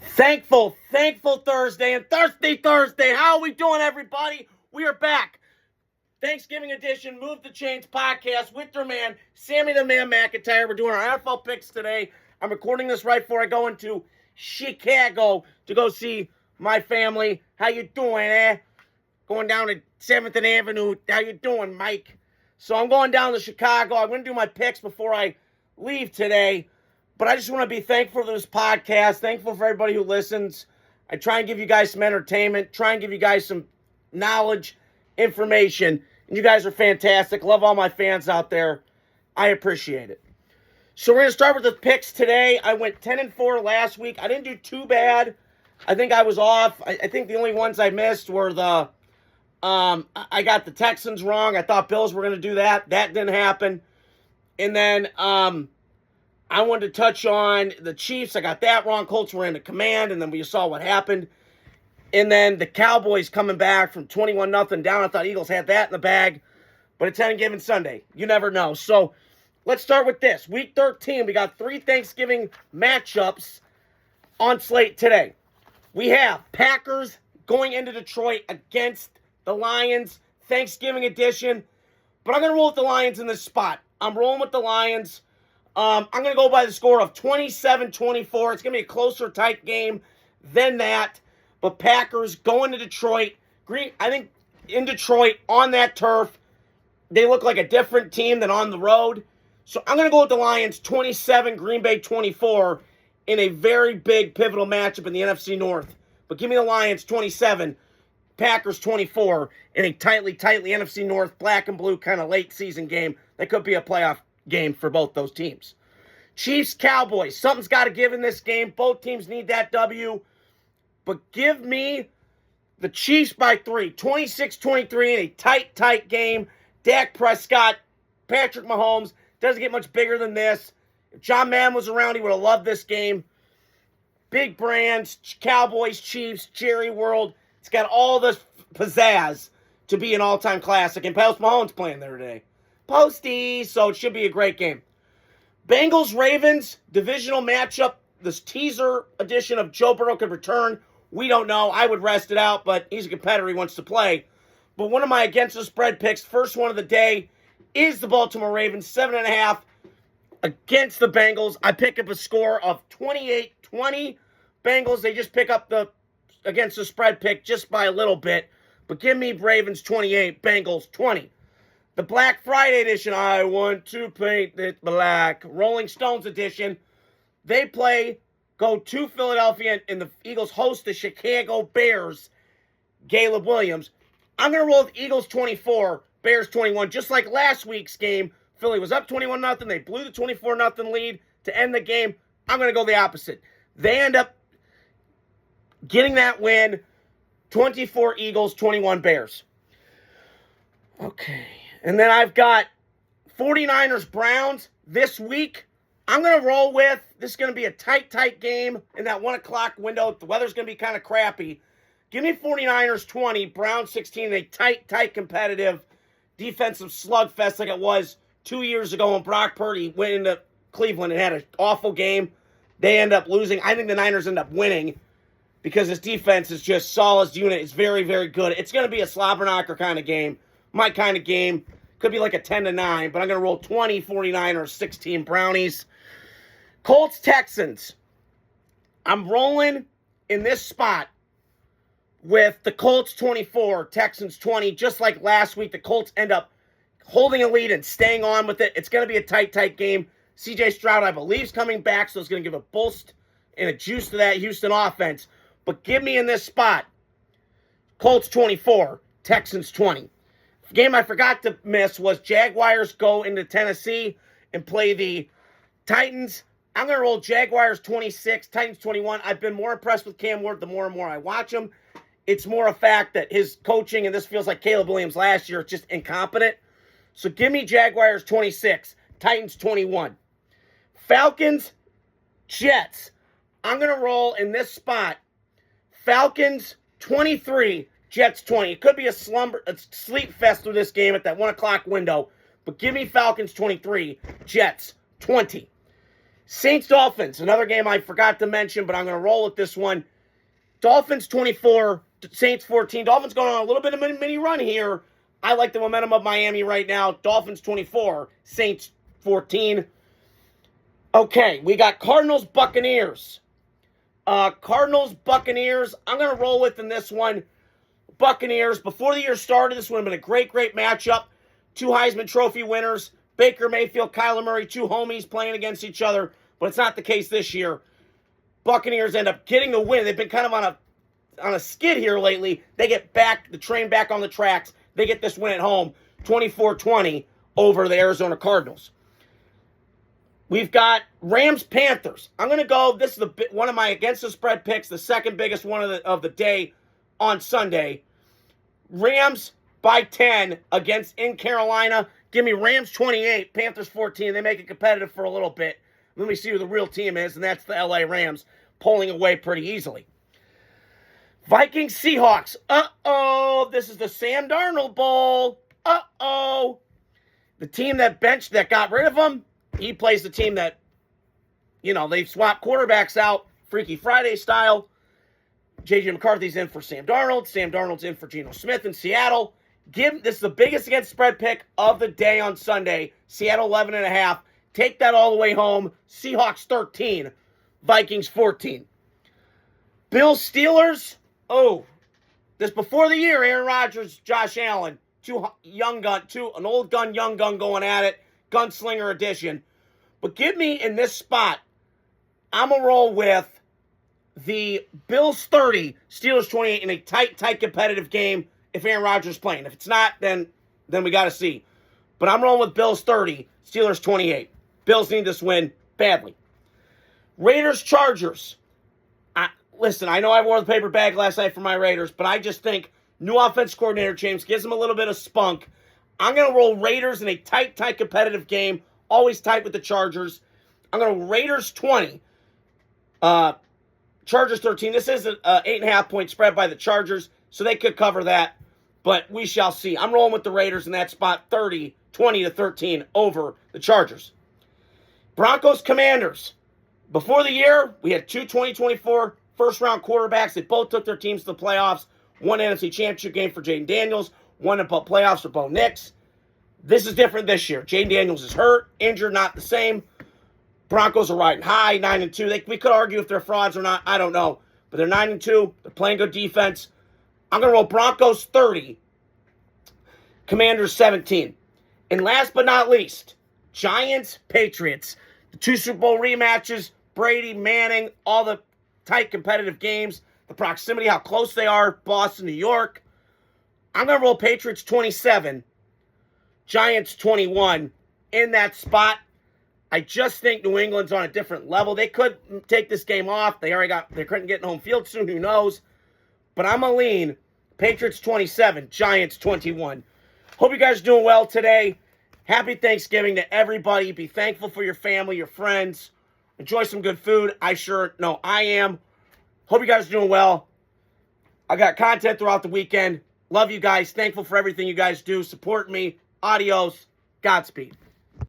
Thankful Thursday and Thirsty Thursday. How are we doing, everybody? We are back. Thanksgiving edition, Move the Chains podcast with your man, Sammy the Man McIntyre. We're doing our NFL picks today. I'm recording this right before I go into Chicago to go see my family. How you doing, Going down to 7th and Avenue. How you doing, Mike? So I'm going down to Chicago. I'm going to do my picks before I leave today. But I just want to be thankful for this podcast, thankful for everybody who listens. I try and give you guys some entertainment, try and give you guys some knowledge, information. And you guys are fantastic. Love all my fans out there. I appreciate it. So we're going to start with the picks today. I went 10-4 last week. I didn't do too bad. I think I was off. I think the only ones I missed were I got the Texans wrong. I thought Bills were going to do that. That didn't happen. And then I wanted to touch on the Chiefs. I got that wrong. Colts were in the command, and then we saw what happened. And then the Cowboys coming back from 21-0 down. I thought Eagles had that in the bag, but it's any given Sunday. You never know. So let's start with this. Week 13, we got 3 Thanksgiving matchups on slate today. We have Packers going into Detroit against the Lions, Thanksgiving edition. But I'm going to roll with the Lions in this spot. I'm rolling with the Lions. I'm going to go by the score of 27-24. It's going to be a closer, tight game than that. But Packers going to Detroit. I think in Detroit, on that turf, they look like a different team than on the road. So I'm going to go with the Lions 27, Green Bay 24 in a very big, pivotal matchup in the NFC North. But give me the Lions 27, Packers 24 in a tightly NFC North, black and blue kind of late season game. That could be a playoff game for both those teams. Chiefs, Cowboys. Something's got to give in this game. Both teams need that W. But give me the Chiefs by 3. 26-23 in a tight game. Dak Prescott, Patrick Mahomes. Doesn't get much bigger than this. If John Madden was around, he would have loved this game. Big brands, Cowboys, Chiefs, Jerry World. It's got all the pizzazz to be an all-time classic. And Post Mahomes playing there today. Posty, so it should be a great game. Bengals-Ravens, divisional matchup. This teaser edition of Joe Burrow could return. We don't know. I would rest it out, but he's a competitor. He wants to play. But one of my against the spread picks, first one of the day, is the Baltimore Ravens, 7.5 against the Bengals. I pick up a score of 28-20. Bengals, they just pick up the against the spread pick just by a little bit. But give me Ravens 28, Bengals 20. The Black Friday edition, I want to paint it black. Rolling Stones edition, they go to Philadelphia, and the Eagles host the Chicago Bears. Caleb Williams. I'm going to roll with Eagles 24, Bears 21. Just like last week's game, Philly was up 21-0. They blew the 24-0 lead to end the game. I'm going to go the opposite. They end up getting that win, 24 Eagles, 21 Bears. Okay. And then I've got 49ers Browns this week. I'm going to roll with, this is going to be a tight game in that 1 o'clock window. The weather's going to be kind of crappy. Give me 49ers 20, Browns 16, a tight competitive defensive slugfest like it was 2 years ago when Brock Purdy went into Cleveland and had an awful game. They end up losing. I think the Niners end up winning because this defense is just solid unit. It's very, very good. It's going to be a slobber knocker kind of game. My kind of game. Could be like a 10-9, but I'm going to roll 20 49ers, 16 Brownies. Colts, Texans. I'm rolling in this spot with the Colts 24, Texans 20. Just like last week, the Colts end up holding a lead and staying on with it. It's going to be a tight game. C.J. Stroud, I believe, is coming back, so it's going to give a boost and a juice to that Houston offense. But give me in this spot, Colts 24, Texans 20. The game I forgot to miss was Jaguars go into Tennessee and play the Titans. I'm going to roll Jaguars 26, Titans 21. I've been more impressed with Cam Ward the more and more I watch him. It's more a fact that his coaching, and this feels like Caleb Williams last year, it's just incompetent. So give me Jaguars 26, Titans 21. Falcons, Jets. I'm going to roll in this spot. Falcons 23, Jets 20. It could be a sleep fest through this game at that 1 o'clock window. But give me Falcons 23, Jets 20. Saints-Dolphins, another game I forgot to mention, but I'm going to roll with this one. Dolphins 24, Saints 14. Dolphins going on a little bit of a mini run here. I like the momentum of Miami right now. Dolphins 24, Saints 14. Okay, we got Cardinals-Buccaneers. Cardinals-Buccaneers, I'm going to roll with in this one. Buccaneers, before the year started, this would have been a great matchup. Two Heisman Trophy winners, Baker Mayfield, Kyler Murray, two homies playing against each other, but it's not the case this year. Buccaneers end up getting the win. They've been kind of on a skid here lately. They get the train back on the tracks. They get this win at home, 24-20 over the Arizona Cardinals. We've got Rams-Panthers. I'm going to go, this is one of my against the spread picks, the second biggest one of the day on Sunday. Rams by 10 in Carolina. Give me Rams 28, Panthers 14. They make it competitive for a little bit. Let me see who the real team is, and that's the LA Rams, pulling away pretty easily. Vikings Seahawks. This is the Sam Darnold Bowl. The team that got rid of him, he plays the team that, they've swapped quarterbacks out, Freaky Friday style. J.J. McCarthy's in for Sam Darnold. Sam Darnold's in for Geno Smith in Seattle. This is the biggest against spread pick of the day on Sunday. Seattle 11.5. Take that all the way home. Seahawks 13. Vikings 14. Bills Steelers. This before the year, Aaron Rodgers, Josh Allen. An old gun, young gun going at it. Gunslinger edition. But give me in this spot, I'm going to roll with the Bills 30, Steelers 28 in a tight competitive game if Aaron Rodgers is playing. If it's not, then we got to see. But I'm rolling with Bills 30, Steelers 28. Bills need this win badly. Raiders Chargers. Listen, I know I wore the paper bag last night for my Raiders, but I just think new offense coordinator James gives them a little bit of spunk. I'm going to roll Raiders in a tight competitive game. Always tight with the Chargers. I'm going to Raiders 20. Chargers 13. This is an 8.5 point spread by the Chargers, so they could cover that, but we shall see. I'm rolling with the Raiders in that spot, 20-13 over the Chargers. Broncos Commanders. Before the year, we had two 2024 first-round quarterbacks. They both took their teams to the playoffs. One NFC Championship game for Jaden Daniels, one in playoffs for Bo Nix. This is different this year. Jaden Daniels is hurt, injured, not the same. Broncos are riding high, 9-2. We could argue if they're frauds or not. I don't know. But they're 9-2. They're playing good defense. I'm going to roll Broncos 30. Commanders 17. And last but not least, Giants Patriots. The two Super Bowl rematches. Brady, Manning, all the tight competitive games. The proximity, how close they are. Boston, New York. I'm going to roll Patriots 27. Giants 21. In that spot. I just think New England's on a different level. They could take this game off. They couldn't get in home field soon. Who knows? But I'm a lean. Patriots 27, Giants 21. Hope you guys are doing well today. Happy Thanksgiving to everybody. Be thankful for your family, your friends. Enjoy some good food. I sure know I am. Hope you guys are doing well. I got content throughout the weekend. Love you guys. Thankful for everything you guys do. Support me. Adios. Godspeed.